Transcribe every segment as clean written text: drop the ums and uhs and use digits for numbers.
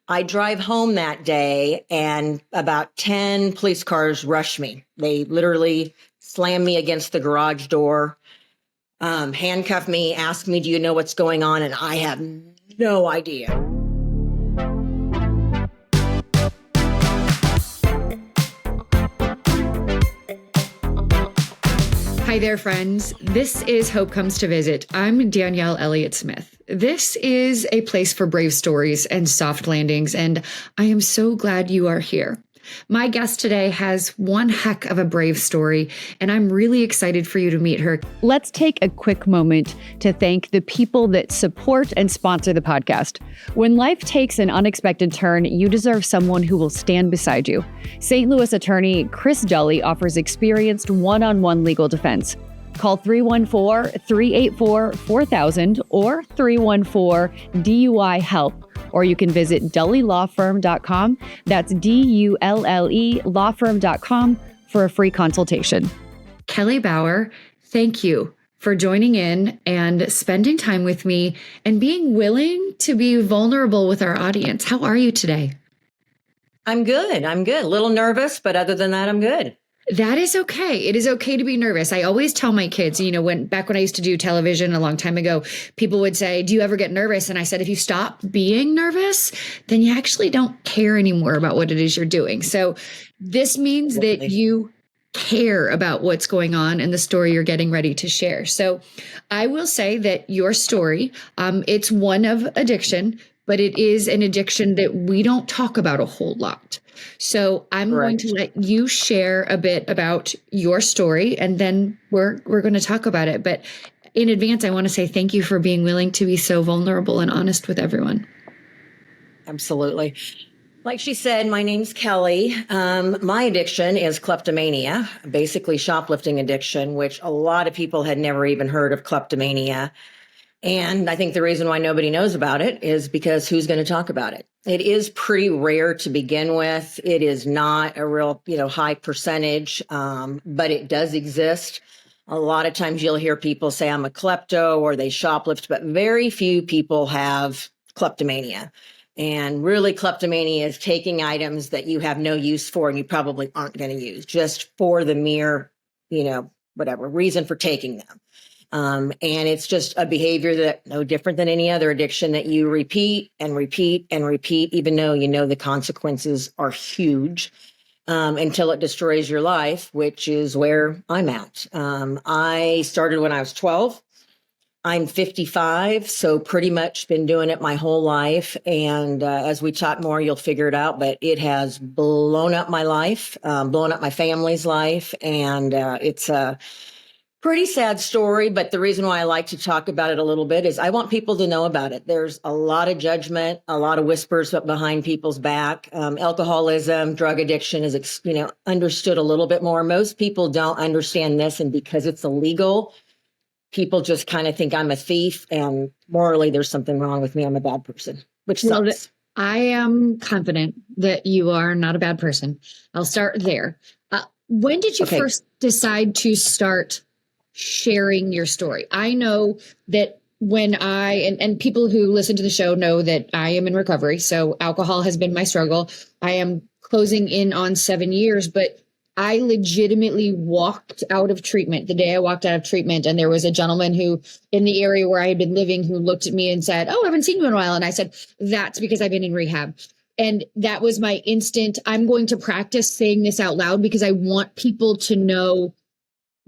I drive home that day and about 10 police cars rush me. They literally slam me against the garage door, handcuff me, ask me, do you know what's going on? And I have no idea. Hi there, friends. This is Hope Comes to Visit. I'm Danielle Elliott-Smith. This is a place for brave stories and soft landings, and I am so glad you are here. My guest today has one heck of a brave story, and I'm really excited for you to meet her. Let's take a quick moment to thank the people that support and sponsor the podcast. When life takes an unexpected turn, you deserve someone who will stand beside you. St. Louis attorney Chris Dully offers experienced one-on-one legal defense. Call 314-384-4000 or 314-DUI-HELP. Or you can visit dullylawfirm.com. That's DULLE lawfirm.com for a free consultation. Kelli Bauer, thank you for joining in and spending time with me and being willing to be vulnerable with our audience. How are you today? I'm good. A little nervous, but other than that, I'm good. That is okay. It is okay to be nervous. I always tell my kids, back when I used to do television a long time ago, people would say, do you ever get nervous? And I said, if you stop being nervous, then you actually don't care anymore about what it is you're doing. So this means that you care about what's going on and the story you're getting ready to share. So I will say that your story, it's one of addiction, but it is an addiction that we don't talk about a whole lot. So I'm going to let you share a bit about your story, and then we're going to talk about it. But in advance, I want to say thank you for being willing to be so vulnerable and honest with everyone. Absolutely. Like she said, my name's Kelli. My addiction is kleptomania, basically shoplifting addiction, which a lot of people had never even heard of kleptomania. And I think the reason why nobody knows about it is because who's going to talk about it? It is pretty rare to begin with. It is not a real, high percentage, but it does exist. A lot of times you'll hear people say, I'm a klepto, or they shoplift, but very few people have kleptomania. And really, kleptomania is taking items that you have no use for and you probably aren't going to use, just for the mere, reason for taking them. And it's just a behavior that no different than any other addiction that you repeat and repeat and repeat, even though the consequences are huge, until it destroys your life, which is where I'm at. I started when I was 12. I'm 55, so pretty much been doing it my whole life. And as we talk more, you'll figure it out. But it has blown up my life, blown up my family's life. And it's a pretty sad story, but the reason why I like to talk about it a little bit is I want people to know about it. There's a lot of judgment, a lot of whispers behind people's back. Alcoholism, drug addiction is, understood a little bit more. Most people don't understand this, and because it's illegal, people just kind of think I'm a thief, and morally there's something wrong with me. I'm a bad person, which sucks. I am confident that you are not a bad person. I'll start there. When did you first decide to start sharing your story? I know that when and people who listen to the show know that I am in recovery. So alcohol has been my struggle. I am closing in on 7 years, but I legitimately walked out of treatment the day I walked out of treatment. And there was a gentleman who in the area where I had been living who looked at me and said, oh, I haven't seen you in a while. And I said, that's because I've been in rehab. And that was my instant. I'm going to practice saying this out loud because I want people to know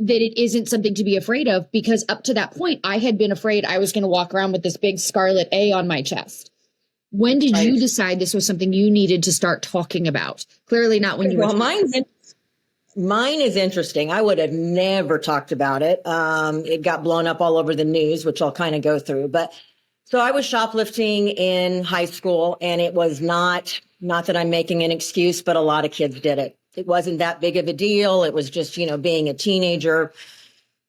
that it isn't something to be afraid of, because up to that point, I had been afraid I was going to walk around with this big scarlet A on my chest. When did you decide this was something you needed to start talking about? Clearly not when you were. Mine is interesting. I would have never talked about it. It got blown up all over the news, which I'll kind of go through. But so I was shoplifting in high school, and it was not that I'm making an excuse, but a lot of kids did it. It wasn't that big of a deal. It was just, being a teenager.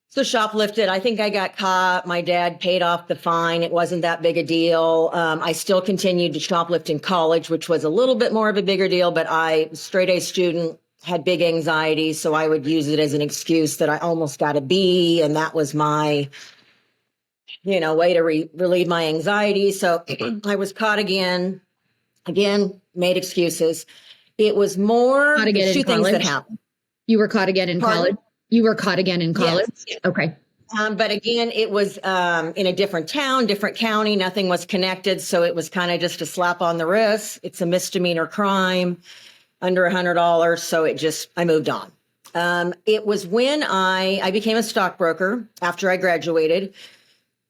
So shoplifted. I think I got caught. My dad paid off the fine. It wasn't that big a deal. I still continued to shoplift in college, which was a little bit more of a bigger deal, but I, straight A student, had big anxiety. So I would use it as an excuse that I almost got a B. And that was my, way to relieve my anxiety. So I was caught again. Again, made excuses. It was more Caught again two in things that college? happened. You were caught again in Pardon? college? You were caught again in college? Yes. Okay. But again, it was in a different town, different county. Nothing was connected. So it was kind of just a slap on the wrist. It's a misdemeanor crime, under $100. So I moved on. It was when I became a stockbroker after I graduated.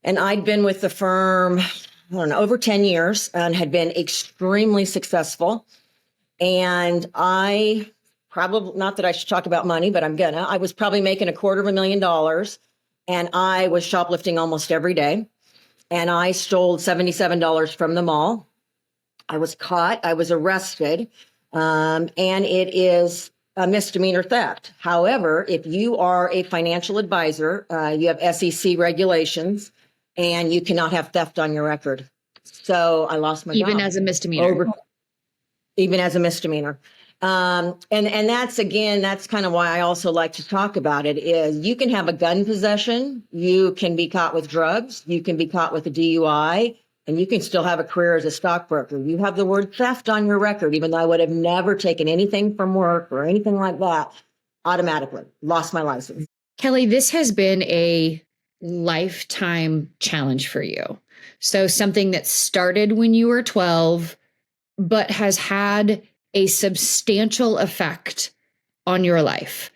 And I'd been with the firm, I don't know, over 10 years and had been extremely successful. And I probably, not that I should talk about money, but I was probably making $250,000. And I was shoplifting almost every day. And I stole $77 from the mall. I was caught. I was arrested. And it is a misdemeanor theft. However, if you are a financial advisor, you have SEC regulations and you cannot have theft on your record. So I lost my Even job. as a misdemeanor. Even as a misdemeanor. And that's kind of why I also like to talk about it is you can have a gun possession. You can be caught with drugs. You can be caught with a DUI, and you can still have a career as a stockbroker. You have the word theft on your record, even though I would have never taken anything from work or anything like that, automatically lost my license. Kelli, this has been a lifetime challenge for you. So something that started when you were 12, but has had a substantial effect on your life.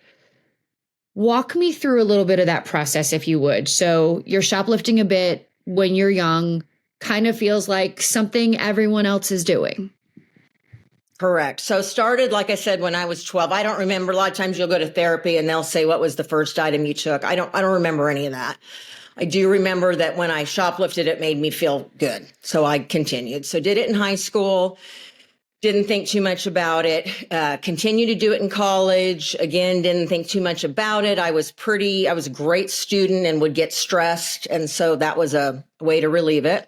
Walk me through a little bit of that process, if you would. So you're shoplifting a bit when you're young, kind of feels like something everyone else is doing. Correct. So started, like I said, when I was 12. I don't remember. A lot of times you'll go to therapy and they'll say, what was the first item you took? I don't remember any of that. I do remember that when I shoplifted, it made me feel good. So I continued. So did it in high school. Didn't think too much about it. Continued to do it in college. Again, didn't think too much about it. I was a great student and would get stressed. And so that was a way to relieve it.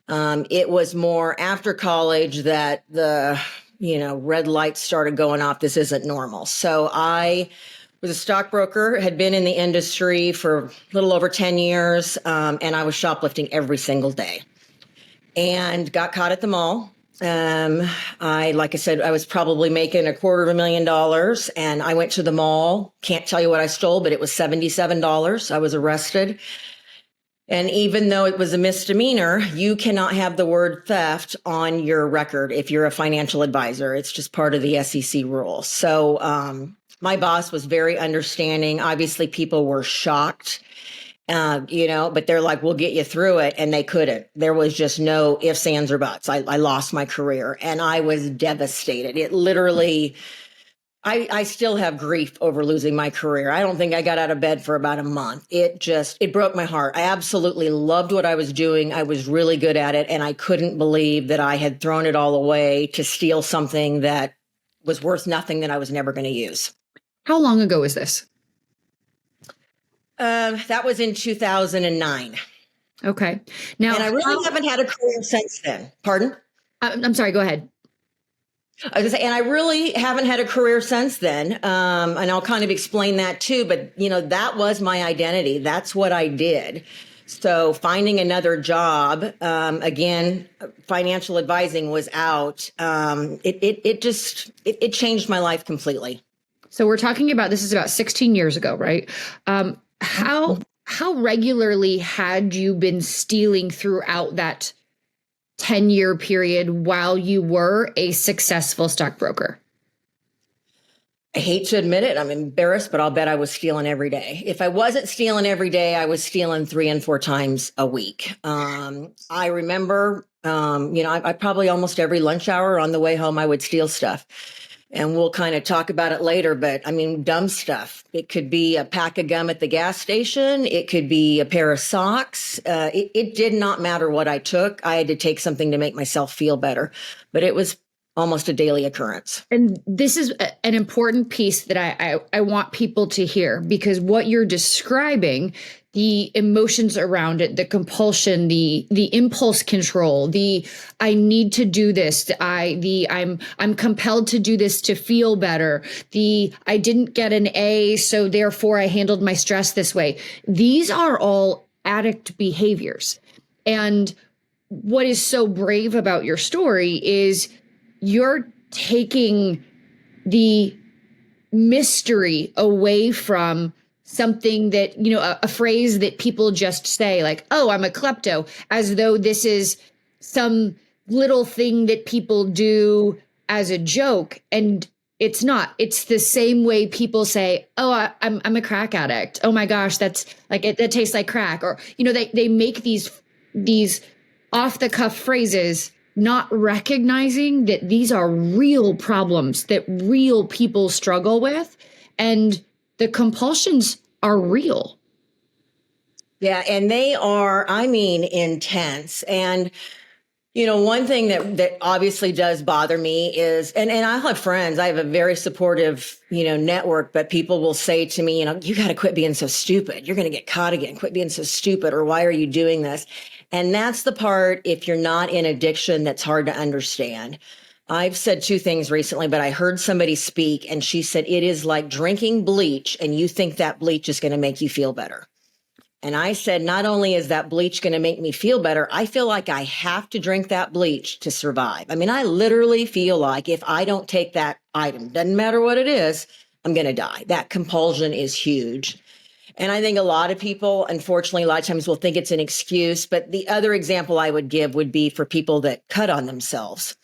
It was more after college that the, red lights started going off. This isn't normal. So I was a stockbroker, had been in the industry for a little over 10 years. And I was shoplifting every single day and got caught at the mall. Like I said, I was probably making $250,000 and I went to the mall. Can't tell you what I stole, but it was $77. I was arrested. And even though it was a misdemeanor, you cannot have the word theft on your record if you're a financial advisor. It's just part of the SEC rules. So, my boss was very understanding. Obviously, people were shocked. But they're like, we'll get you through it. And they couldn't. There was just no ifs, ands, or buts. I lost my career and I was devastated. It literally, I still have grief over losing my career. I don't think I got out of bed for about a month. It broke my heart. I absolutely loved what I was doing. I was really good at it. And I couldn't believe that I had thrown it all away to steal something that was worth nothing that I was never going to use. How long ago was this? That was in 2009. Okay. Now, and I really haven't had a career since then. Pardon? I'm sorry. Go ahead. I was gonna say, and I really haven't had a career since then. And I'll kind of explain that too. But, that was my identity. That's what I did. So finding another job, again, financial advising was out. It changed my life completely. So we're talking about, this is about 16 years ago, right? How regularly had you been stealing throughout that 10-year period while you were a successful stockbroker? I hate to admit it. I'm embarrassed, but I'll bet I was stealing every day. If I wasn't stealing every day, I was stealing 3 and 4 times a week. I remember, I probably almost every lunch hour on the way home, I would steal stuff. And we'll kind of talk about it later, but dumb stuff. It could be a pack of gum at the gas station. It could be a pair of socks. It did not matter what I took. I had to take something to make myself feel better, but it was almost a daily occurrence. And this is an important piece that I want people to hear, because what you're describing, the emotions around it, the compulsion, the impulse control, I need to do this, I'm compelled to do this to feel better, I didn't get an A, so therefore I handled my stress this way. These are all addict behaviors. And what is so brave about your story is you're taking the mystery away from something that, a phrase that people just say like, oh, I'm a klepto, as though this is some little thing that people do as a joke. And it's not. It's the same way people say, oh, I'm a crack addict. Oh my gosh, that's like, that tastes like crack. Or, they make these off the cuff phrases, not recognizing that these are real problems that real people struggle with. And the compulsions are real. Yeah. And they are, intense. And, one thing that obviously does bother me is, and I have friends, I have a very supportive, network, but people will say to me, you got to quit being so stupid. You're going to get caught again. Quit being so stupid. Or why are you doing this? And that's the part, if you're not in addiction, that's hard to understand. I've said two things recently, but I heard somebody speak and she said, it is like drinking bleach and you think that bleach is going to make you feel better. And I said, not only is that bleach going to make me feel better, I feel like I have to drink that bleach to survive. I literally feel like if I don't take that item, doesn't matter what it is, I'm going to die. That compulsion is huge. And I think a lot of people, unfortunately, a lot of times will think it's an excuse. But the other example I would give would be for people that cut on themselves.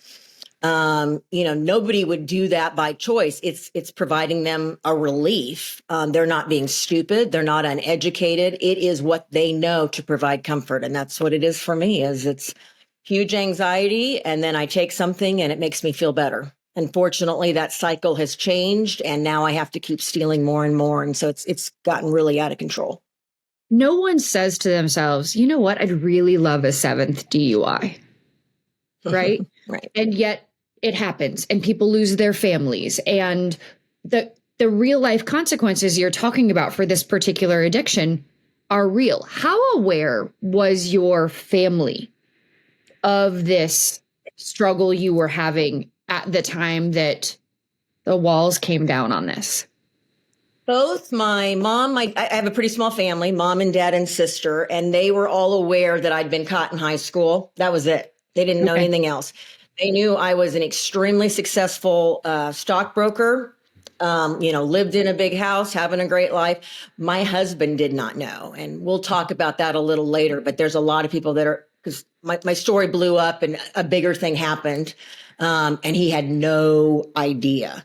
Nobody would do that by choice. It's providing them a relief. They're not being stupid. They're not uneducated. It is what they know to provide comfort. And that's what it is for me, is it's huge anxiety. And then I take something and it makes me feel better. Unfortunately, that cycle has changed and now I have to keep stealing more and more. And so it's gotten really out of control. No one says to themselves, you know what? I'd really love a 7th DUI. Right? Right. And yet it happens and people lose their families, and the real life consequences you're talking about for this particular addiction are real. How aware was your family of this struggle you were having at the time that the walls came down on this? Both my mom, I have a pretty small family, mom and dad and sister, and they were all aware that I'd been caught in high school. That was it. They didn't know anything else. They knew I was an extremely successful stockbroker, lived in a big house, having a great life. My husband did not know. And we'll talk about that a little later. But there's a lot of people that are, because my story blew up and a bigger thing happened. And he had no idea.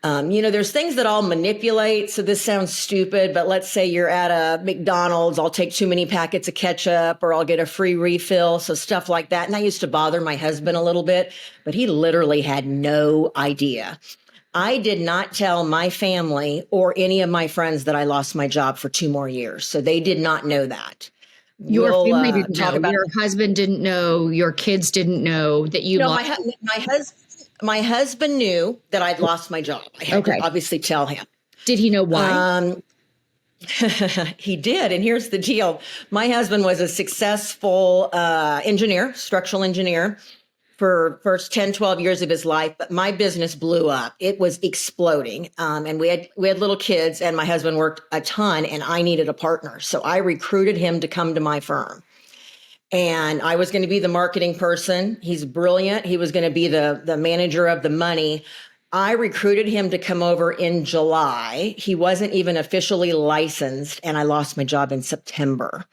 There's things that I'll manipulate. So this sounds stupid, but let's say you're at a McDonald's, I'll take too many packets of ketchup or I'll get a free refill. So stuff like that. And that used to bother my husband a little bit, but he literally had no idea. I did not tell my family or any of my friends that I lost my job for 2 more years. So they did not know that. Your family didn't know. Your husband didn't know. Your kids didn't know that you lost. My husband knew that I'd lost my job. I had to obviously tell him. Did he know why? He did. And here's the deal. My husband was a successful engineer, structural engineer for first 10, 12 years of his life. But my business blew up. It was exploding. And we had little kids and my husband worked a ton and I needed a partner. So I recruited him to come to my firm. And I was going to be the marketing person. He's brilliant. He was going to be the manager of the money. I recruited him to come over in July. He wasn't even officially licensed, and I lost my job in September.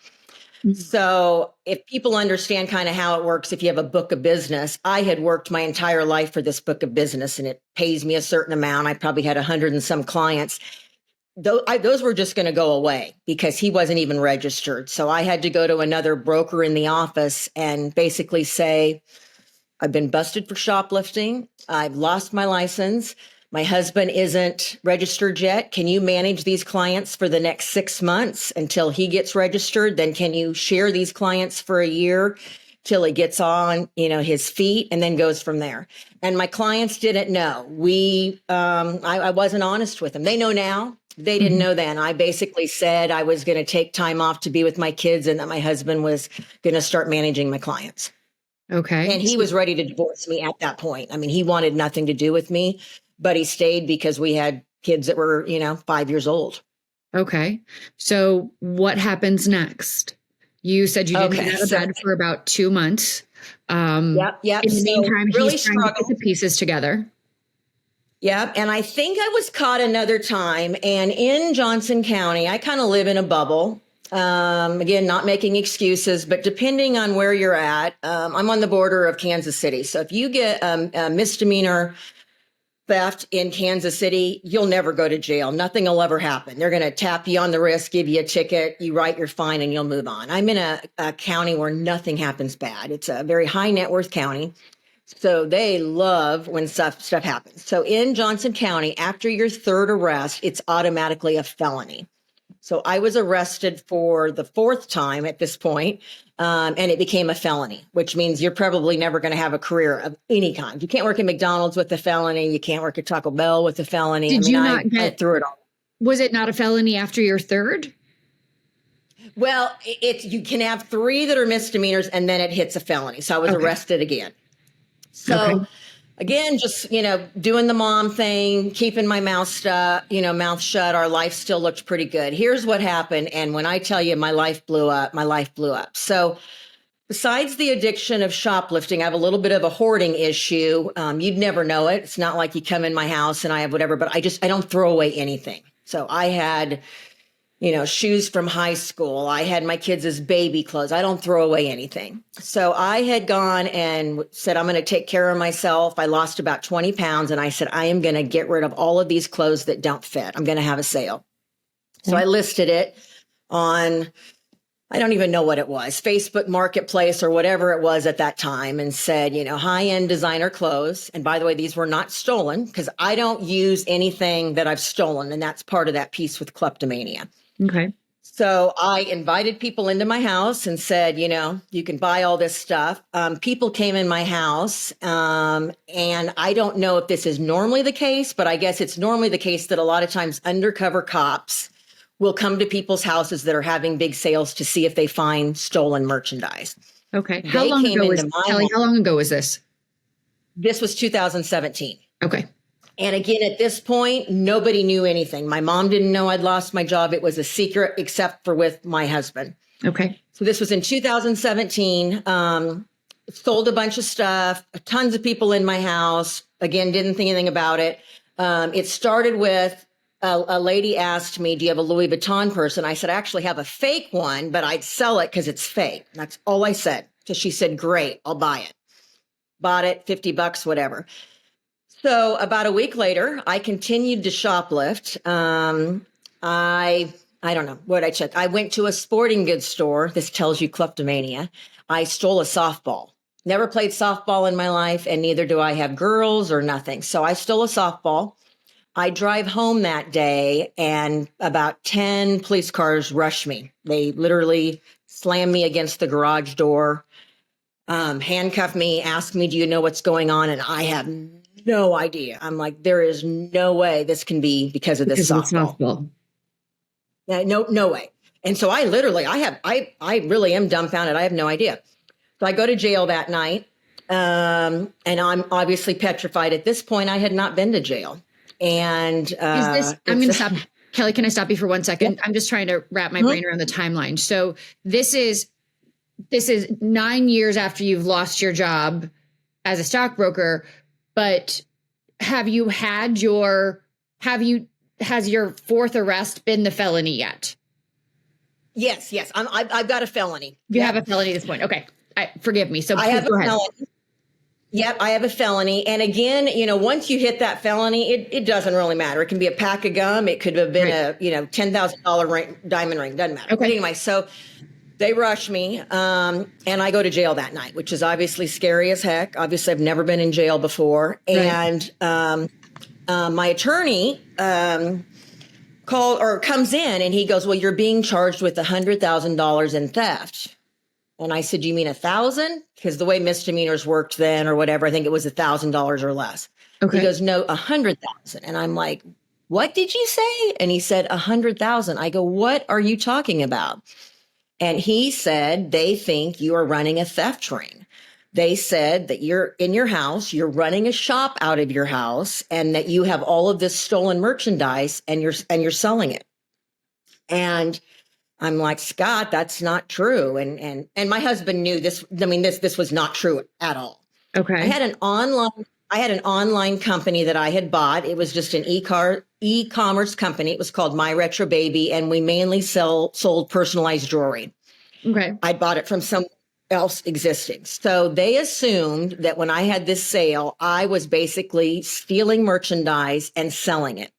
Mm-hmm. So if people understand kind of how it works, if you have a book of business, I had worked my entire life for this book of business, and it pays me a certain amount. I probably had 100 and some clients. Those were just going to go away because he wasn't even registered. So I had to go to another broker in the office and basically say, I've been busted for shoplifting. I've lost my license. My husband isn't registered yet. Can you manage these clients for the next 6 months until he gets registered? Then can you share these clients for a year till he gets on, his feet, and then goes from there. And my clients didn't know. I wasn't honest with them. They know now. They didn't know then. I basically said I was going to take time off to be with my kids and that my husband was going to start managing my clients. Okay. And he was ready to divorce me at that point. He wanted nothing to do with me, but he stayed because we had kids that were, 5 years old. Okay. So what happens next? You said you didn't get out of bed for about 2 months. Yep. In the So meantime, really he's trying to put struggled. the pieces together. Yep. And I think I was caught another time. And in Johnson County, I kind of live in a bubble. Again, not making excuses, but depending on where you're at, I'm on the border of Kansas City. So if you get a misdemeanor theft in Kansas City, you'll never go to jail. Nothing will ever happen. They're going to tap you on the wrist, give you a ticket, you write your fine, and you'll move on. I'm in a county where nothing happens bad. It's a very high net worth county. So they love when stuff happens. So in Johnson County, after your third arrest, it's automatically a felony. So I was arrested for the fourth time at this point, and it became a felony, which means you're probably never going to have a career of any kind. You can't work at McDonald's with a felony. You can't work at Taco Bell with a felony. I threw it all. Was it not a felony after your third? Well, you can have 3 that are misdemeanors, and then it hits a felony. So I was arrested again. So again, just, doing the mom thing, keeping my mouth shut. Our life still looked pretty good. Here's what happened. And when I tell you my life blew up. So besides the addiction of shoplifting, I have a little bit of a hoarding issue. You'd never know it. It's not like you come in my house and I have whatever, but I don't throw away anything. So I had shoes from high school. I had my kids as baby clothes. I don't throw away anything. So I had gone and said, I'm going to take care of myself. I lost about 20 pounds. And I said, I am going to get rid of all of these clothes that don't fit. I'm going to have a sale. So I listed it on, I don't even know what it was, Facebook Marketplace or whatever it was at that time, and said, high-end designer clothes. And by the way, these were not stolen, because I don't use anything that I've stolen. And that's part of that piece with kleptomania. Okay. So I invited people into my house and said, you can buy all this stuff. People came in my house, and I don't know if this is normally the case, but I guess it's normally the case that a lot of times undercover cops will come to people's houses that are having big sales to see if they find stolen merchandise. Okay. How long ago was this? This was 2017. Okay. And again, at this point, nobody knew anything. My mom didn't know I'd lost my job. It was a secret, except for with my husband. Okay. So this was in 2017. Sold a bunch of stuff, tons of people in my house. Again, didn't think anything about it. It started with a lady asked me, do you have a Louis Vuitton purse? And I said, I actually have a fake one, but I'd sell it because it's fake. That's all I said. So she said, great, I'll buy it. Bought it, $50, whatever. So about a week later, I continued to shoplift. I don't know what I checked. I went to a sporting goods store. This tells you kleptomania. I stole a softball. Never played softball in my life, and neither do I have girls or nothing. So I stole a softball. I drive home that day, and about 10 police cars rush me. They literally slam me against the garage door, handcuff me, ask me, do you know what's going on? And I have no idea. I'm like, there is no way this can be because of this softball. Yeah, no way. And so I really am dumbfounded. I have no idea. So I go to jail that night, and I'm obviously petrified. At this point, I had not been to jail. And I'm going to stop. Kelli, can I stop you for 1 second? Yeah. I'm just trying to wrap my brain around the timeline. So this is 9 years after you've lost your job as a stockbroker. But has your fourth arrest been the felony yet? Yes. I've got a felony. You have a felony at this point. Okay. Forgive me. So I have a felony. Yep, I have a felony. And again, once you hit that felony, it doesn't really matter. It can be a pack of gum. It could have been a $10,000 diamond ring. Doesn't matter. Okay. But anyway, so they rush me, and I go to jail that night, which is obviously scary as heck. Obviously, I've never been in jail before. Right. And my attorney comes in, and he goes, well, you're being charged with $100,000 in theft. And I said, you mean 1,000? Because the way misdemeanors worked then or whatever, I think it was $1,000 or less. Okay. He goes, no, 100,000. And I'm like, what did you say? And he said, 100,000. I go, what are you talking about? And he said, they think you are running a theft ring. They said that you're in your house, you're running a shop out of your house, and that you have all of this stolen merchandise and you're selling it. And I'm like, Scott, that's not true. And my husband knew this. I mean, this was not true at all. Okay. I had an online company that I had bought. It was just an e-commerce company. It was called My Retro Baby, and we mainly sold personalized jewelry. Okay. I bought it from someone else existing. So they assumed that when I had this sale, I was basically stealing merchandise and selling it.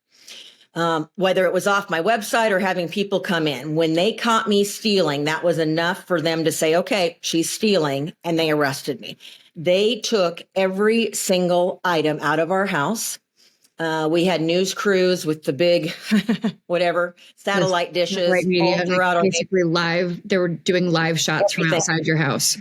Whether it was off my website or having people come in. When they caught me stealing, that was enough for them to say, okay, she's stealing, and they arrested me. They took every single item out of our house. We had news crews with the big, whatever, satellite dishes. Right, media, all throughout our basically live. They were doing live shots from outside your house.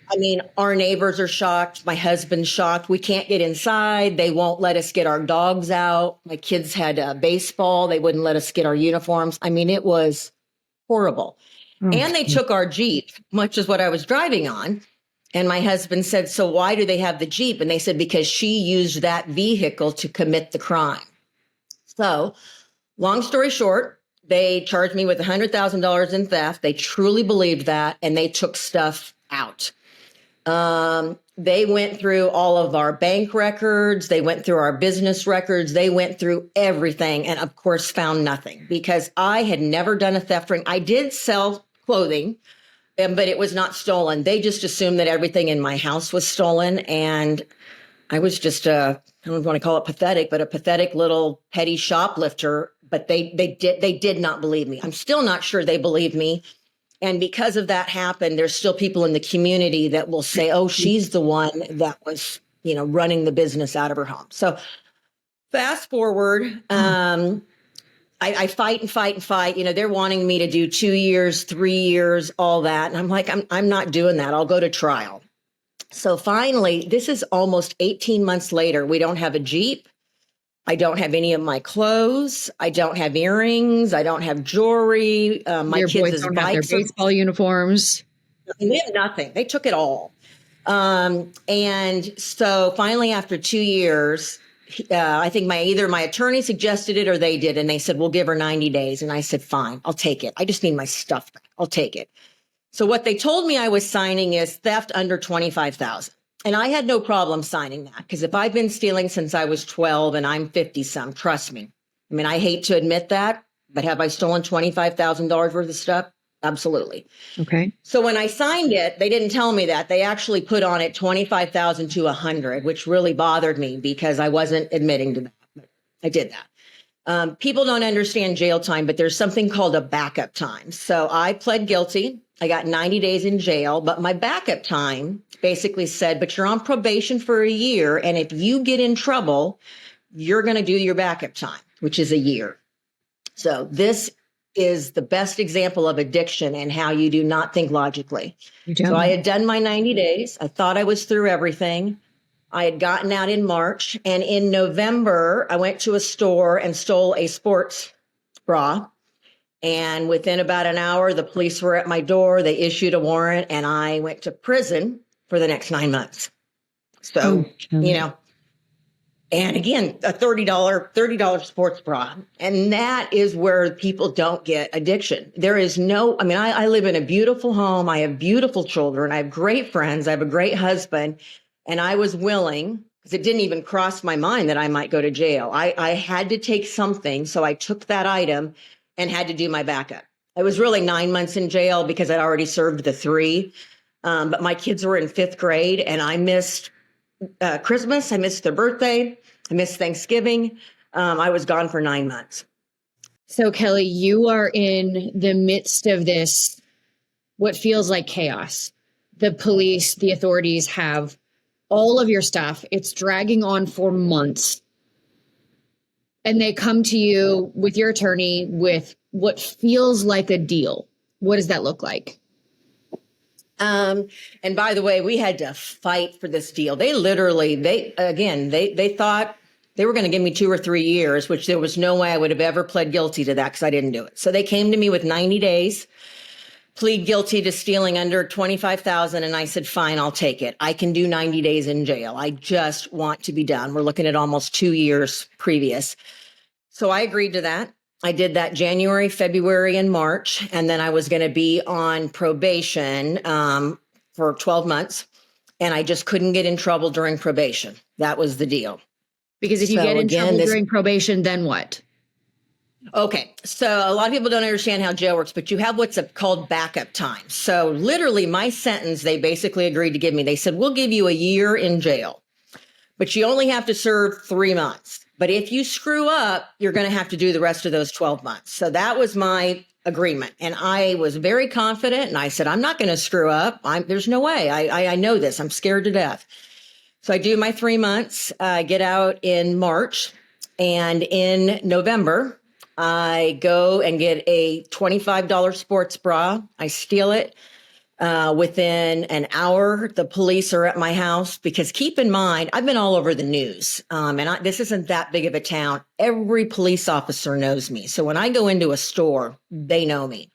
I mean, our neighbors are shocked. My husband's shocked. We can't get inside. They won't let us get our dogs out. My kids had baseball. They wouldn't let us get our uniforms. I mean, it was horrible. Okay. And they took our Jeep, much as what I was driving on. And my husband said, so why do they have the Jeep? And they said, because she used that vehicle to commit the crime. So long story short, they charged me with $100,000 in theft. They truly believed that, and they took stuff out. They went through all of our bank records. They went through our business records. They went through everything, and of course found nothing, because I had never done a theft ring. I did sell clothing, but it was not stolen. They just assumed that everything in my house was stolen. And I was just I don't want to call it pathetic, but a pathetic little petty shoplifter. But they did not believe me. I'm still not sure they believe me. And because of that happened, there's still people in the community that will say, oh, she's the one that was, running the business out of her home. So fast forward, I fight and fight and fight. They're wanting me to do 2 years, 3 years, all that. And I'm like, I'm not doing that. I'll go to trial. So finally, this is almost 18 months later. We don't have a Jeep. I don't have any of my clothes. I don't have earrings. I don't have jewelry. My Your kids' boys don't bikes, have their baseball uniforms. They have nothing. They took it all. And so finally, after 2 years, I think either my attorney suggested it or they did. And they said, we'll give her 90 days. And I said, fine, I'll take it. I just need my stuff back. I'll take it. So what they told me I was signing is theft under $25,000. And I had no problem signing that, because if I've been stealing since I was 12 and I'm 50 some, trust me. I mean, I hate to admit that, but have I stolen $25,000 worth of stuff? Absolutely. Okay. So when I signed it, they didn't tell me that. They actually put on it 25,000 to 100, which really bothered me because I wasn't admitting to that. But I did that. People don't understand jail time, but there's something called a backup time. So I pled guilty. I got 90 days in jail, but my backup time basically said, but you're on probation for a year. And if you get in trouble, you're going to do your backup time, which is a year. So this is the best example of addiction and how you do not think logically. So I had done my 90 days. I thought I was through everything. I had gotten out in March, and in November, I went to a store and stole a sports bra. And within about an hour, the police were at my door. They issued a warrant, and I went to prison for the next 9 months. So, and again, a $30 sports bra. And that is where people don't get addiction. There is I live in a beautiful home. I have beautiful children. I have great friends. I have a great husband. And I was willing, because it didn't even cross my mind that I might go to jail. I had to take something. So I took that item and had to do my backup. I was really 9 months in jail because I'd already served the 3. But my kids were in 5th grade, and I missed Christmas. I missed their birthday. I missed Thanksgiving. I was gone for 9 months. So Kelli, you are in the midst of this, what feels like chaos. The police, the authorities have all of your stuff. It's dragging on for months. And they come to you with your attorney with what feels like a deal. What does that look like? And by the way, we had to fight for this deal. They thought they were going to give me 2 or 3 years, which there was no way I would have ever pled guilty to that because I didn't do it. So they came to me with 90 days, plead guilty to stealing under 25,000. And I said, fine, I'll take it. I can do 90 days in jail. I just want to be done. We're looking at almost 2 years previous. So I agreed to that. I did that January, February, and March. And then I was going to be on probation for 12 months. And I just couldn't get in trouble during probation. That was the deal. Because if you get in trouble during probation, then what? Okay. So a lot of people don't understand how jail works, but you have what's called backup time. So literally my sentence, they basically agreed to give me. They said, we'll give you a year in jail, but you only have to serve 3 months. But if you screw up, you're going to have to do the rest of those 12 months. So that was my agreement. And I was very confident. And I said, I'm not going to screw up. There's no way. I know this. I'm scared to death. So I do my 3 months, get out in March. And in November, I go and get a $25 sports bra. I steal it. Within an hour, the police are at my house because keep in mind, I've been all over the news. This isn't that big of a town. Every police officer knows me. So when I go into a store, they know me.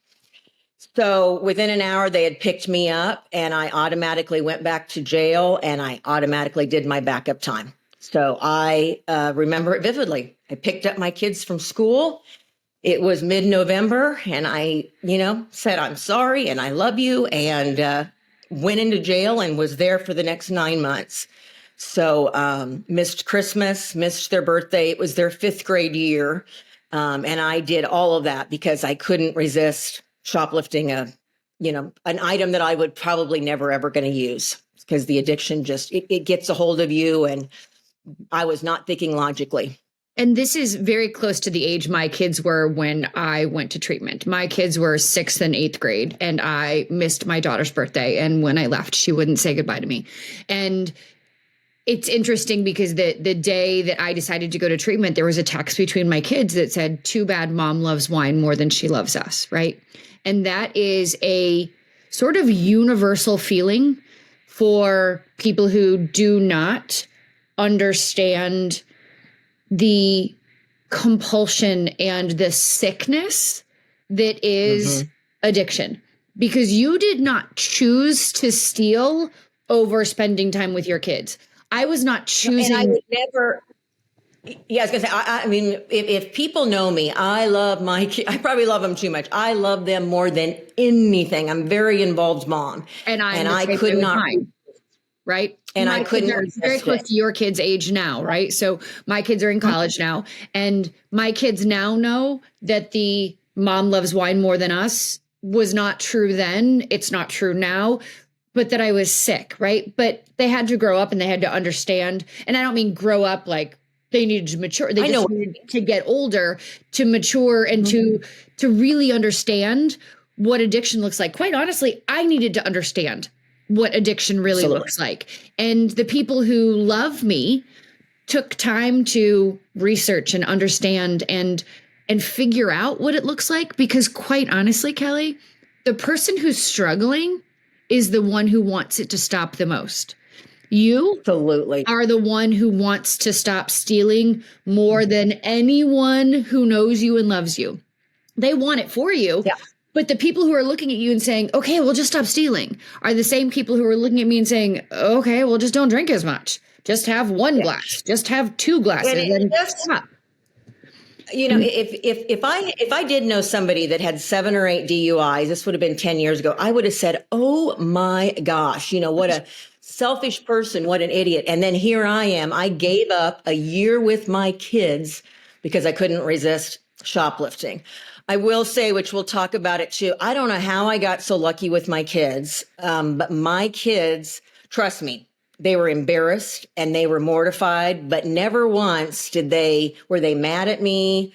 So within an hour, they had picked me up and I automatically went back to jail and I automatically did my backup time. So I remember it vividly. I picked up my kids from school. It was mid-November and I, said, I'm sorry and I love you and went into jail and was there for the next 9 months. So missed Christmas, missed their birthday. It was their 5th grade year. And I did all of that because I couldn't resist shoplifting an item that I would probably never, ever going to use because the addiction just, it gets a hold of you. And I was not thinking logically. And this is very close to the age my kids were when I went to treatment. My kids were 6th and 8th grade, and I missed my daughter's birthday. And when I left, she wouldn't say goodbye to me. And it's interesting because the day that I decided to go to treatment, there was a text between my kids that said, too bad mom loves wine more than she loves us, right? And that is a sort of universal feeling for people who do not understand the compulsion and the sickness that is addiction, because you did not choose to steal over spending time with your kids. I was not choosing. And I would never. Yeah, I was going to say, I mean, if people know me, I love my kids. I probably love them too much. I love them more than anything. I'm a very involved mom. And I could not. Right. And I couldn't. Very close to your kids' age now. Right. So my kids are in college now, and my kids now know that the mom loves wine more than us was not true then. It's not true now, but that I was sick. Right. But they had to grow up and they had to understand. And I don't mean grow up like they needed to mature. They just needed to get older, to mature and to really understand what addiction looks like. Quite honestly, I needed to understand what addiction really looks like. And the people who love me took time to research and understand and figure out what it looks like. Because quite honestly, Kelli, the person who's struggling is the one who wants it to stop the most. You absolutely are the one who wants to stop stealing more than anyone who knows you and loves you. They want it for you. Yeah. But the people who are looking at you and saying, okay, well, just stop stealing, are the same people who are looking at me and saying, okay, well, just don't drink as much. Just have one glass. Just have 2 glasses. And stop. If I did know somebody that had 7 or 8 DUIs, this would have been 10 years ago, I would have said, oh my gosh, what a selfish person, what an idiot. And then here I am. I gave up a year with my kids because I couldn't resist shoplifting. I will say, which we'll talk about it too, I don't know how I got so lucky with my kids, but my kids, trust me, they were embarrassed and they were mortified, but never once were they mad at me,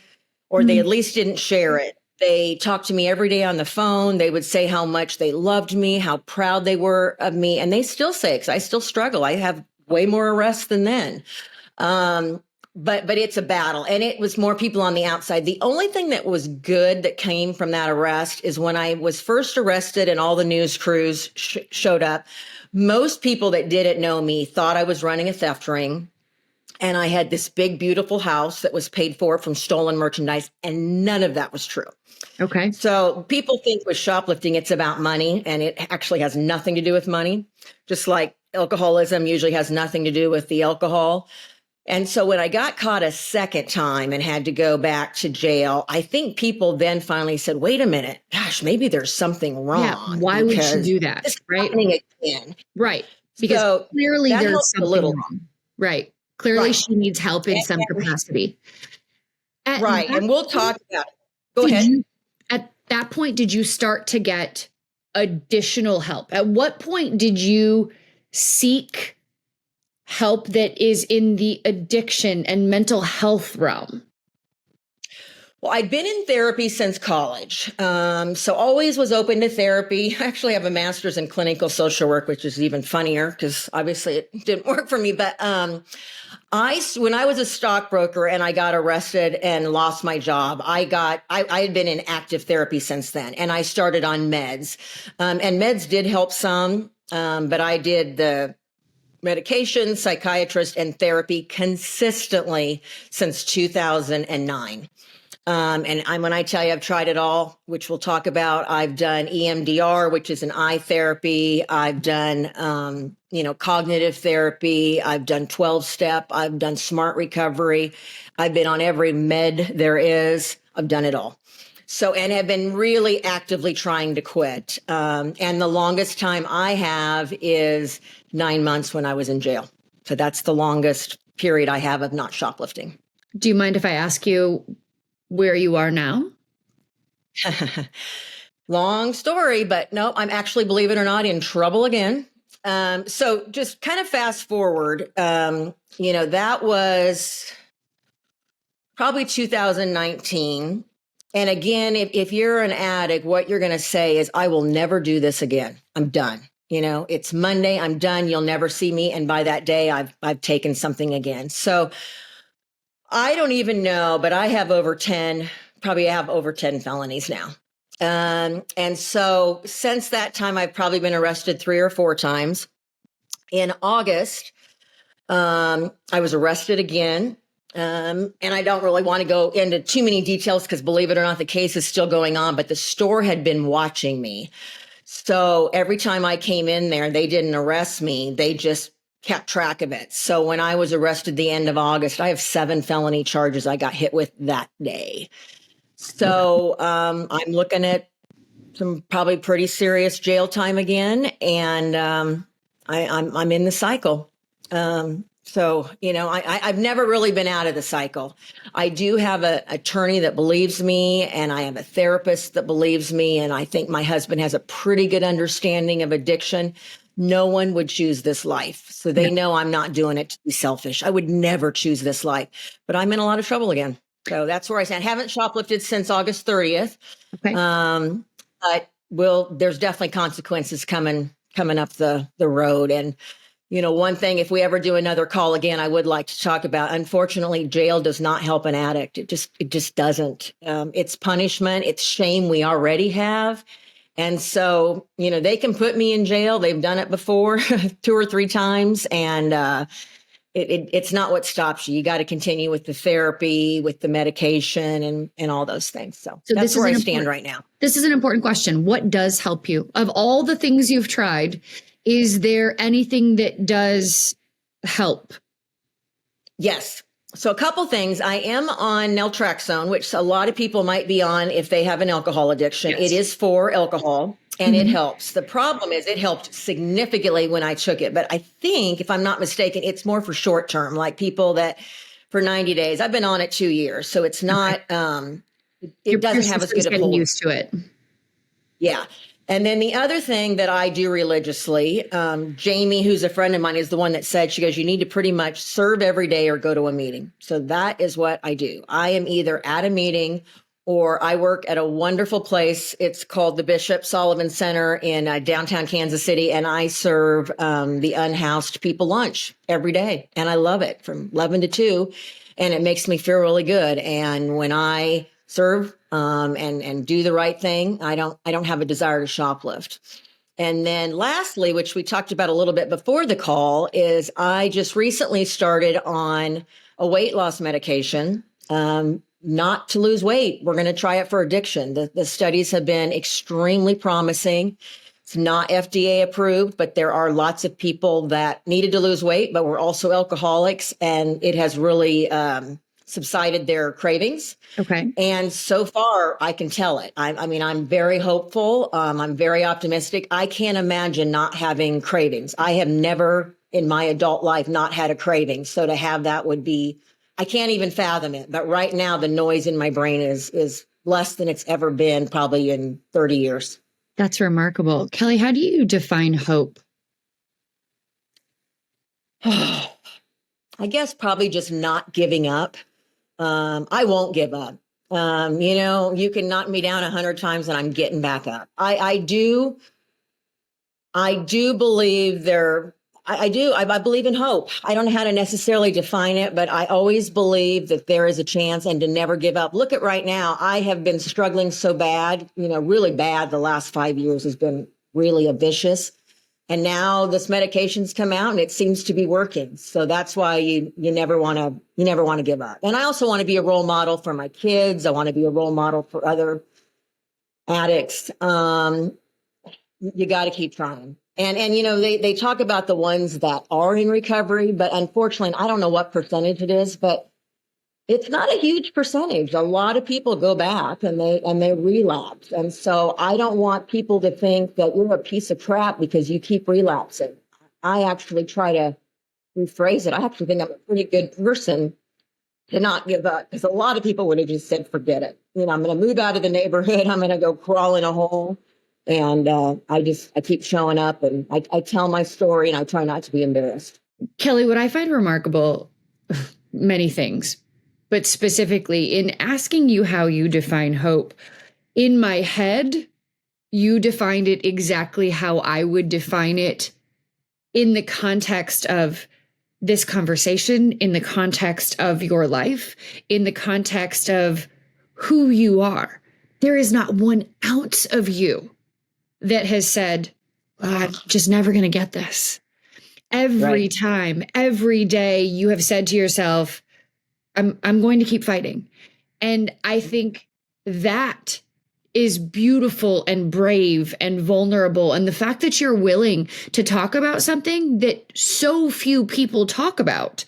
or they at least didn't share it. They talked to me every day on the phone. They would say how much they loved me, how proud they were of me. And they still say, because I still struggle. I have way more arrests than then. But it's a battle, and it was more people on the outside. The only thing that was good that came from that arrest is when I was first arrested and all the news crews showed up, most people that didn't know me thought I was running a theft ring. And I had this big, beautiful house that was paid for from stolen merchandise, and none of that was true. Okay. So people think with shoplifting, it's about money, and it actually has nothing to do with money, just like alcoholism usually has nothing to do with the alcohol. And so when I got caught a second time and had to go back to jail, I think people then finally said, wait a minute, gosh, maybe there's something wrong. Yeah, why would she do that? It's right? happening again. Right. Because so clearly there's a something little wrong. Right. Clearly right. she needs help in some capacity. Right. And we'll talk about it. Go ahead. At that point, did you start to get additional help? At what point did you seek help that is in the addiction and mental health realm? Well, I'd been in therapy since college. So always was open to therapy. I actually have a master's in clinical social work, which is even funnier because obviously it didn't work for me. But when I was a stockbroker and I got arrested and lost my job, I had been in active therapy since then. And I started on meds. And meds did help some, but I did the medication, psychiatrist, and therapy consistently since 2009. When I tell you I've tried it all, which we'll talk about, I've done EMDR, which is an eye therapy. I've done, cognitive therapy. I've done 12-step. I've done smart recovery. I've been on every med there is. I've done it all. So, and have been really actively trying to quit. And the longest time I have is 9 months when I was in jail. So that's the longest period I have of not shoplifting. Do you mind if I ask you where you are now? Long story, but no, I'm actually, believe it or not, in trouble again. So just kind of fast forward, that was probably 2019. And again, if you're an addict, what you're going to say is, I will never do this again. I'm done. It's Monday. I'm done. You'll never see me. And by that day, I've taken something again. So I don't even know, but I have over 10 felonies now. And so since that time, I've probably been arrested 3 or 4 times. In August, I was arrested again. And I don't really want to go into too many details because, believe it or not, the case is still going on, but the store had been watching me. So every time I came in there, they didn't arrest me. They just kept track of it. So when I was arrested the end of August, I have 7 felony charges I got hit with that day. So I'm looking at some probably pretty serious jail time again. And I'm in the cycle. I've never really been out of the cycle. I do have an attorney that believes me, and I have a therapist that believes me. And I think my husband has a pretty good understanding of addiction. No one would choose this life. So they know I'm not doing it to be selfish. I would never choose this life, but I'm in a lot of trouble again. So that's where I stand. Haven't shoplifted since August 30th. Okay. But there's definitely consequences coming up the road. And, one thing, if we ever do another call again, I would like to talk about, unfortunately, jail does not help an addict. It just doesn't. It's punishment. It's shame we already have. And so, they can put me in jail. They've done it before 2 or 3 times. And it's not what stops you. You got to continue with the therapy, with the medication and all those things. So that's where I stand right now. This is an important question. What does help you? Of all the things you've tried, is there anything that does help? Yes. So a couple things. I am on naltrexone, which a lot of people might be on if they have an alcohol addiction. Yes. It is for alcohol, and it helps. The problem is it helped significantly when I took it. But I think, if I'm not mistaken, it's more for short term, like people that for 90 days. I've been on it 2 years. So it's not, it doesn't have as good a pull. Used to it. Yeah. And then the other thing that I do religiously, Jamie, who's a friend of mine, is the one that said, she goes, you need to pretty much serve every day or go to a meeting. So that is what I do. I am either at a meeting or I work at a wonderful place. It's called the Bishop Sullivan Center in downtown Kansas City. And I serve the unhoused people lunch every day. And I love it from 11 to 2. And it makes me feel really good. And when I serve and do the right thing, I don't have a desire to shoplift. And then lastly, which we talked about a little bit before the call, is I just recently started on a weight loss medication, not to lose weight. We're going to try it for addiction. The studies have been extremely promising. It's not FDA approved, but there are lots of people that needed to lose weight, but were also alcoholics, and it has really subsided their cravings. Okay. And so far, I can tell it. I mean, I'm very hopeful. I'm very optimistic. I can't imagine not having cravings. I have never in my adult life not had a craving. So to have that would be, I can't even fathom it. But right now, the noise in my brain is less than it's ever been probably in 30 years. That's remarkable. Kelli, how do you define hope? I guess probably just not giving up. I won't give up. You can knock me down 100 times and I'm getting back up. I do believe I believe in hope. I don't know how to necessarily define it, but I always believe that there is a chance and to never give up. Look at right now. I have been struggling so bad, really bad. The last 5 years has been really vicious. And now this medication's come out and it seems to be working. So that's why you never want to give up. And I also want to be a role model for my kids. I want to be a role model for other addicts. You got to keep trying. And they talk about the ones that are in recovery, but unfortunately, I don't know what percentage it is, but it's not a huge percentage. A lot of people go back and they relapse. And so I don't want people to think that you're a piece of crap because you keep relapsing. I actually try to rephrase it. I actually think I'm a pretty good person to not give up, because a lot of people would have just said, forget it. I'm going to move out of the neighborhood. I'm going to go crawl in a hole. And I keep showing up and I tell my story and I try not to be embarrassed. Kelli, what I find remarkable, many things, but specifically in asking you how you define hope, in my head, you defined it exactly how I would define it in the context of this conversation, in the context of your life, in the context of who you are. There is not 1 ounce of you that has said, I'm just never going to get this. Every time, every day you have said to yourself, I'm going to keep fighting. And I think that is beautiful and brave and vulnerable. And the fact that you're willing to talk about something that so few people talk about.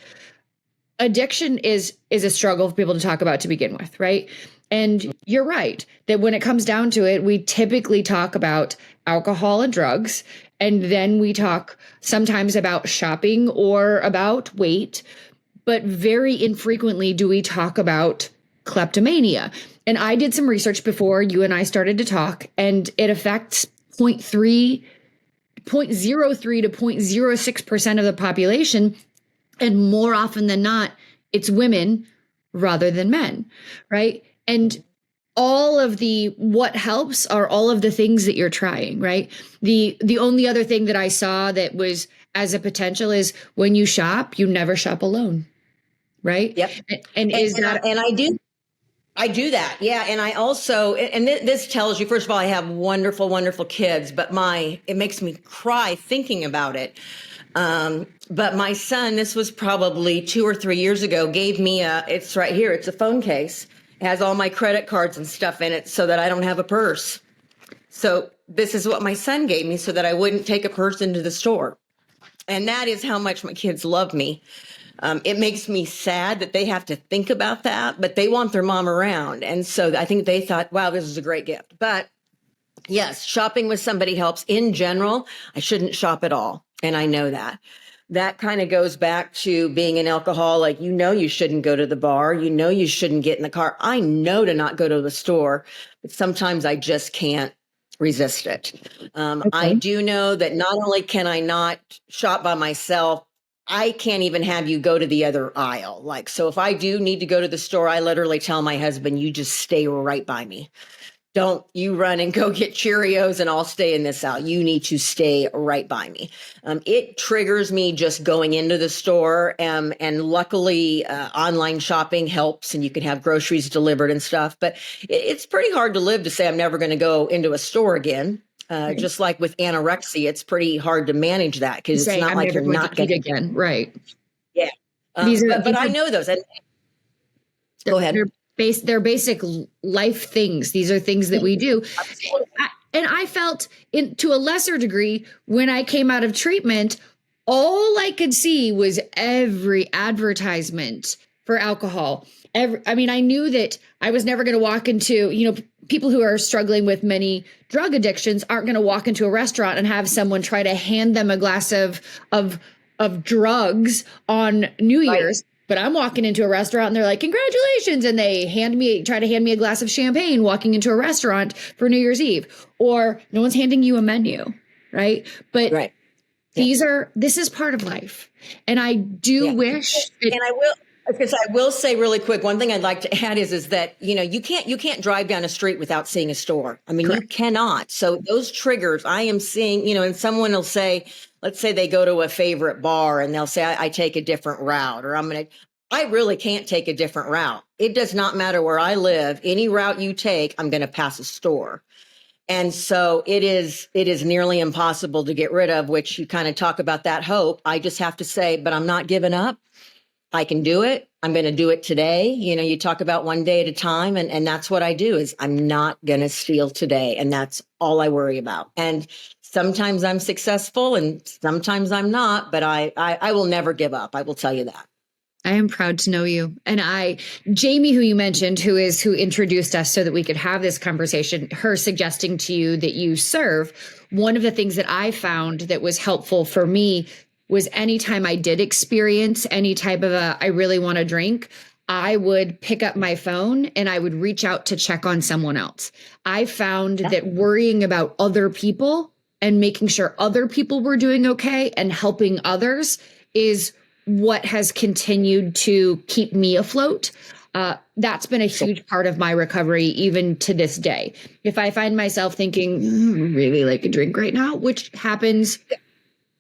Addiction is a struggle for people to talk about to begin with, right? And you're right that when it comes down to it, we typically talk about alcohol and drugs, and then we talk sometimes about shopping or about weight, but very infrequently do we talk about kleptomania. And I did some research before you and I started to talk, and it affects 0.03 to 0.06% of the population. And more often than not, it's women rather than men, right? And all of the what helps are all of the things that you're trying, right? The only other thing that I saw that was as a potential is when you shop, you never shop alone, right? Yep. And I do that. Yeah. And I also, and this tells you, first of all, I have wonderful, wonderful kids, but it makes me cry thinking about it. But my son, this was probably 2 or 3 years ago, gave me it's right here. It's a phone case. It has all my credit cards and stuff in it so that I don't have a purse. So this is what my son gave me so that I wouldn't take a purse into the store. And that is how much my kids love me. It makes me sad that they have to think about that, but they want their mom around. And so I think they thought, wow, this is a great gift. But yes, shopping with somebody helps. In general, I shouldn't shop at all. And I know that. That kind of goes back to being an alcoholic. You shouldn't go to the bar. You shouldn't get in the car. I know to not go to the store, but sometimes I just can't resist it. Okay. I do know that not only can I not shop by myself, I can't even have you go to the other aisle. So if I do need to go to the store, I literally tell my husband, you just stay right by me. Don't you run and go get Cheerios and I'll stay in this aisle. You need to stay right by me. It triggers me just going into the store. And luckily, online shopping helps and you can have groceries delivered and stuff. But it's pretty hard to live to say I'm never going to go into a store again. Just like with anorexia, it's pretty hard to manage that because it's not like you're not going to eat again. Right. Yeah. But I know those. And go ahead. They're basic life things. These are things that we do. And I felt to a lesser degree when I came out of treatment, all I could see was every advertisement for alcohol. I knew that I was never going to walk into, people who are struggling with many drug addictions aren't going to walk into a restaurant and have someone try to hand them a glass of drugs on New Year's. But I'm walking into a restaurant and they're like, congratulations. And they try to hand me a glass of champagne walking into a restaurant for New Year's Eve. Or no one's handing you a menu, right? But this is part of life. And I do wish. Because I will say really quick, one thing I'd like to add is that, you can't drive down a street without seeing a store. I mean, Correct. You cannot. So those triggers I am seeing, and someone will say, let's say they go to a favorite bar and they'll say, I take a different route, or I really can't take a different route. It does not matter where I live. Any route you take, I'm going to pass a store. And so it is nearly impossible to get rid of, which you kind of talk about that hope. I just have to say, but I'm not giving up. I can do it. I'm going to do it today. You talk about one day at a time. And that's what I do is I'm not going to steal today. And that's all I worry about. And sometimes I'm successful and sometimes I'm not, but I will never give up. I will tell you that. I am proud to know you. And Jamie, who you mentioned, who introduced us so that we could have this conversation, her suggesting to you that you serve, one of the things that I found that was helpful for me was anytime I did experience any type of I really want to drink, I would pick up my phone and I would reach out to check on someone else. I found that worrying about other people and making sure other people were doing okay and helping others is what has continued to keep me afloat. That's been a huge part of my recovery, even to this day. If I find myself thinking, really like a drink right now, which happens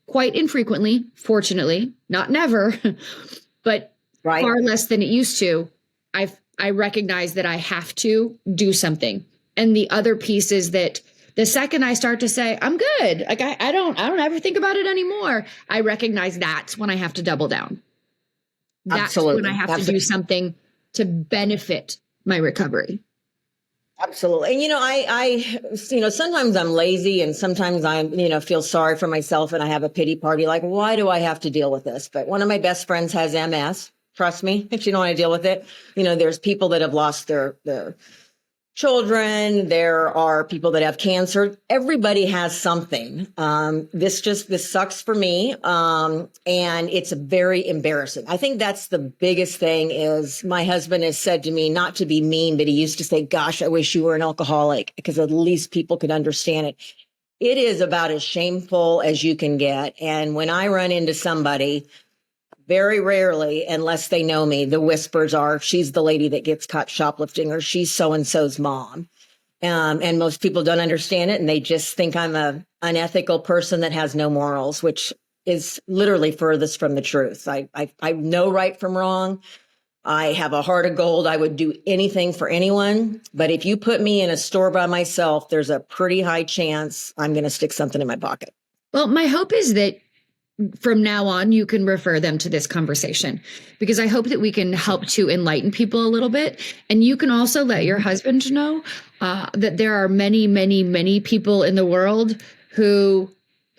quite infrequently, fortunately, not never, but far less than it used to, I recognize that I have to do something. And the other piece is that the second I start to say, I'm good, like I don't ever think about it anymore, I recognize that's when I have to double down. That's when I have to do something to benefit my recovery. Absolutely. And, I sometimes I'm lazy and sometimes I'm, feel sorry for myself and I have a pity party. Like, why do I have to deal with this? But one of my best friends has MS. Trust me, if you don't want to deal with it, there's people that have lost their children. There are people that have cancer. Everybody has something. This sucks for me. And it's very embarrassing. I think that's the biggest thing is my husband has said to me, not to be mean, but he used to say, gosh, I wish you were an alcoholic because at least people could understand it. It is about as shameful as you can get. And when I run into somebody, very rarely, unless they know me, the whispers are, she's the lady that gets caught shoplifting or she's so-and-so's mom. And most people don't understand it. And they just think I'm a unethical person that has no morals, which is literally furthest from the truth. I know right from wrong. I have a heart of gold. I would do anything for anyone. But if you put me in a store by myself, there's a pretty high chance I'm going to stick something in my pocket. Well, my hope is that from now on, you can refer them to this conversation because I hope that we can help to enlighten people a little bit. And you can also let your husband know that there are many, many, many people in the world who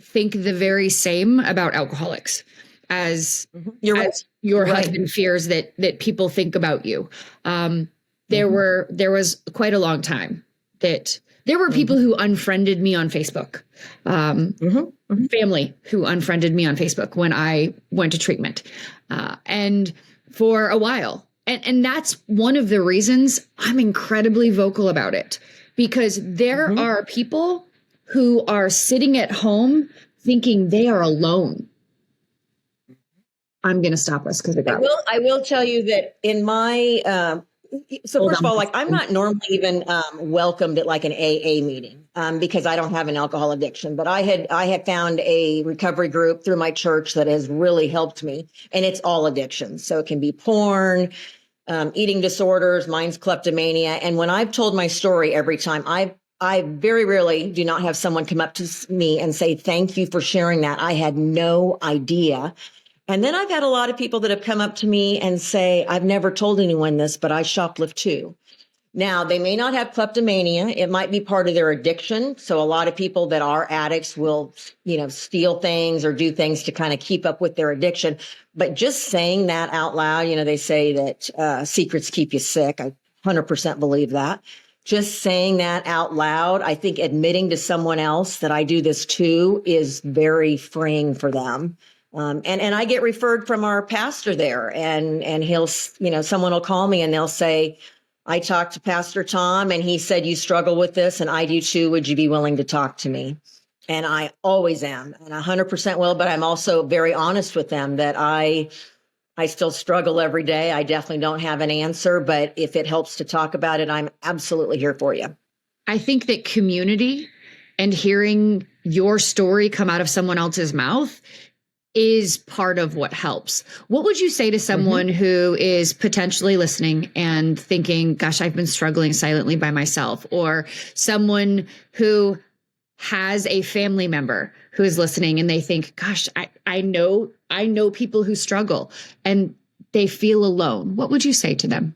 think the very same about alcoholics as your husband fears that people think about you. There was quite a long time that there were people who unfriended me on Facebook. Family who unfriended me on Facebook when I went to treatment. And for a while. And that's one of the reasons I'm incredibly vocal about it. Because there are people who are sitting at home thinking they are alone. I'm going to stop us because I will tell you that in my so first of all, like I'm not normally even welcomed at like an AA meeting because I don't have an alcohol addiction. But I had found a recovery group through my church that has really helped me, and it's all addictions. So it can be porn, eating disorders, mine's kleptomania. And when I've told my story every time, I very rarely do not have someone come up to me and say, "Thank you for sharing that. I had no idea." And then I've had a lot of people that have come up to me and say, I've never told anyone this, but I shoplift too. Now, they may not have kleptomania. It might be part of their addiction. So a lot of people that are addicts will, steal things or do things to kind of keep up with their addiction. But just saying that out loud, they say that secrets keep you sick. I 100% believe that. Just saying that out loud, I think admitting to someone else that I do this too is very freeing for them. And I get referred from our pastor there, and he'll, someone will call me and they'll say, I talked to Pastor Tom and he said, you struggle with this and I do too. Would you be willing to talk to me? And I always am, and 100% will, but I'm also very honest with them that I still struggle every day. I definitely don't have an answer, but if it helps to talk about it, I'm absolutely here for you. I think that community and hearing your story come out of someone else's mouth is part of what helps. What would you say to someone who is potentially listening and thinking, gosh, I've been struggling silently by myself, or someone who has a family member who is listening and they think, gosh, I know people who struggle and they feel alone? What would you say to them?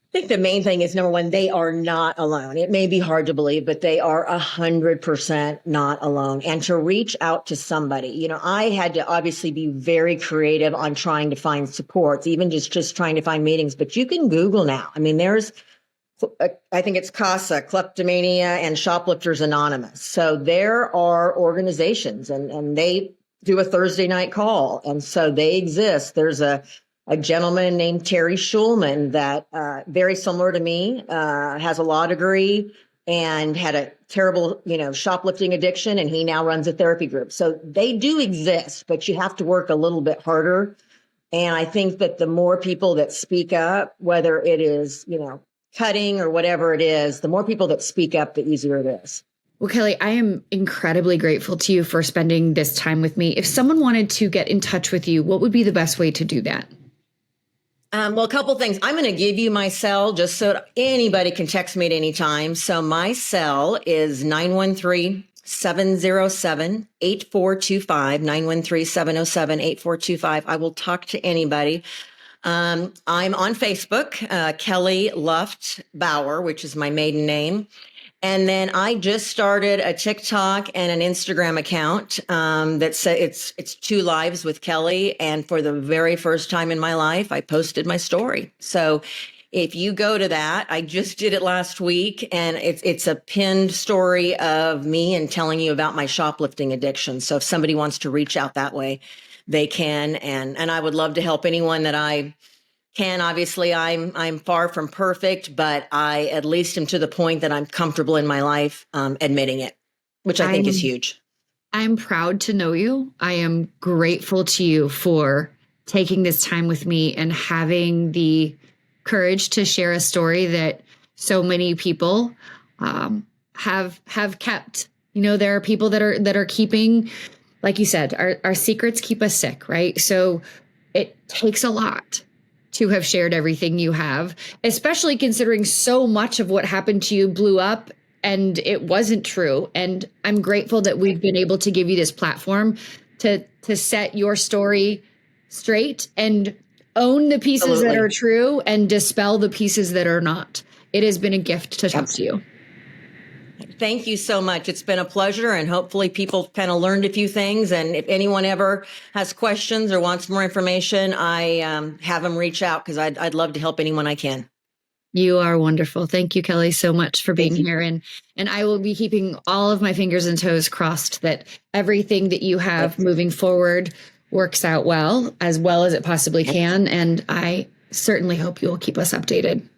I think the main thing is, number one, they are not alone. It may be hard to believe, but they are 100% not alone. And to reach out to somebody, I had to obviously be very creative on trying to find supports, even just trying to find meetings. But you can Google now. I mean, there's, I think it's CASA, Kleptomania, and Shoplifters Anonymous. So there are organizations, and they do a Thursday night call. And so they exist. There's a gentleman named Terry Schulman that, very similar to me, has a law degree and had a terrible, shoplifting addiction, and he now runs a therapy group. So they do exist, but you have to work a little bit harder. And I think that the more people that speak up, whether it is, cutting or whatever it is, the more people that speak up, the easier it is. Well, Kelli, I am incredibly grateful to you for spending this time with me. If someone wanted to get in touch with you, what would be the best way to do that? Well, a couple things. I'm going to give you my cell just so anybody can text me at any time. So my cell is 913-707-8425, 913-707-8425. I will talk to anybody. I'm on Facebook, Kelli Bauer, which is my maiden name. And then I just started a TikTok and an Instagram account that says it's 2 Lives with Kelli. And for the very first time in my life, I posted my story. So if you go to that, I just did it last week, and it's a pinned story of me and telling you about my shoplifting addiction. So if somebody wants to reach out that way, they can. And I would love to help anyone that I can. Obviously, I'm far from perfect, but I at least am to the point that I'm comfortable in my life admitting it, which I think is huge. I'm proud to know you. I am grateful to you for taking this time with me and having the courage to share a story that so many people have kept. There are people that are keeping, like you said, our secrets keep us sick, right? So it takes a lot to have shared everything you have, especially considering so much of what happened to you blew up and it wasn't true. And I'm grateful that we've been able to give you this platform to set your story straight and own the pieces that are true and dispel the pieces that are not. It has been a gift to talk to you. Thank you so much. It's been a pleasure, and hopefully people kind of learned a few things. And if anyone ever has questions or wants more information, I have them reach out, because I'd love to help anyone I can. You are wonderful. Thank you, Kelli, so much for being here. And I will be keeping all of my fingers and toes crossed that everything that you have moving forward works out well as it possibly can. And I certainly hope you will keep us updated.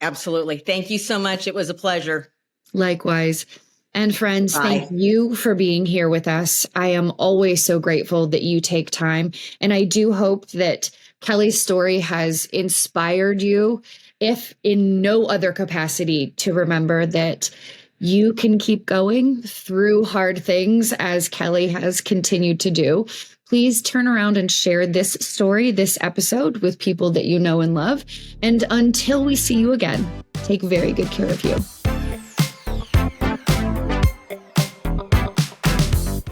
Absolutely. Thank you so much. It was a pleasure. Likewise. And friends, thank you for being here with us. I am always so grateful that you take time. And I do hope that Kelli's story has inspired you, if in no other capacity, to remember that you can keep going through hard things as Kelli has continued to do. Please turn around and share this story, this episode, with people that you know and love. And until we see you again, take very good care of you.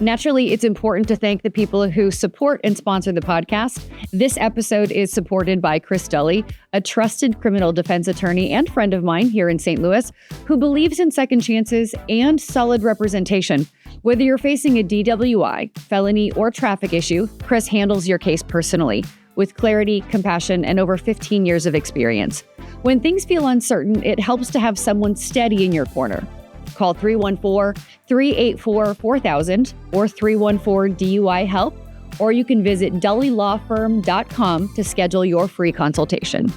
Naturally, it's important to thank the people who support and sponsor the podcast. This episode is supported by Chris Dully, a trusted criminal defense attorney and friend of mine here in St. Louis, who believes in second chances and solid representation. Whether you're facing a DWI, felony, or traffic issue, Chris handles your case personally, with clarity, compassion, and over 15 years of experience. When things feel uncertain, it helps to have someone steady in your corner. Call 314-384-4000 or 314-DUI-HELP, or you can visit dullylawfirm.com to schedule your free consultation.